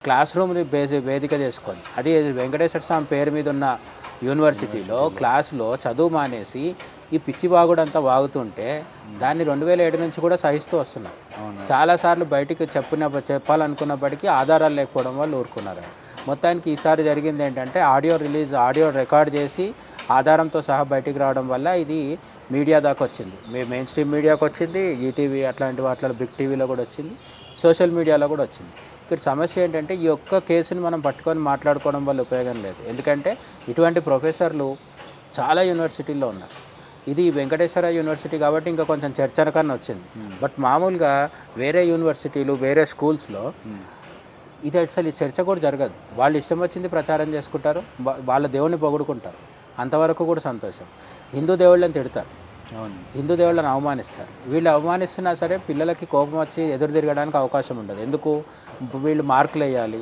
Class రూమ్ని వేదిక చేసుకొని అది వెంకటేశ్వర స్వామి పేరు మీద ఉన్న యూనివర్సిటీలో క్లాస్లో చదువు మానేసి ఈ పిచ్చి వాగుడంతా వాగుతుంటే దాన్ని 2007 నుంచి కూడా సహిస్తూ వస్తున్నారు. చాలాసార్లు బయటికి చెప్పాలనుకున్నప్పటికీ ఆధారాలు లేకపోవడం వల్ల ఊరుకున్నారు. మొత్తానికి ఈసారి జరిగింది ఏంటంటే ఆడియో రికార్డ్ చేసి ఆధారంతో సహా బయటికి రావడం వల్ల ఇది మీడియా దాకా వచ్చింది. మెయిన్ స్ట్రీమ్ మీడియాకి వచ్చింది, ఈటీవీ అట్లాంటి వాటిలో బిగ్ టీవీలో కూడా వచ్చింది, సోషల్ మీడియాలో కూడా వచ్చింది. ఇక్కడ సమస్య ఏంటంటే ఈ ఒక్క కేసుని మనం పట్టుకొని మాట్లాడుకోవడం వల్ల ఉపయోగం లేదు. ఎందుకంటే ఇటువంటి ప్రొఫెసర్లు చాలా యూనివర్సిటీల్లో ఉన్నారు. ఇది వెంకటేశ్వర యూనివర్సిటీ కాబట్టి ఇంకా కొంచెం చర్చనకన్నా వచ్చింది. బట్ మామూలుగా వేరే యూనివర్సిటీలు వేరే స్కూల్స్లో ఇది అసలు ఈ చర్చ కూడా జరగదు. వాళ్ళు ఇష్టం వచ్చింది ప్రచారం చేసుకుంటారు, వాళ్ళ దేవుడిని పొగుడుకుంటారు, అంతవరకు కూడా సంతోషం. హిందూ దేవుళ్ళని తిడతారు, హిందూ దేవుళ్ళని అవమానిస్తారు. వీళ్ళు అవమానిస్తున్నా సరే పిల్లలకి కోపం వచ్చి ఎదురు తిరగడానికి అవకాశం ఉండదు. ఎందుకు? వీళ్ళు మార్కులు వేయాలి,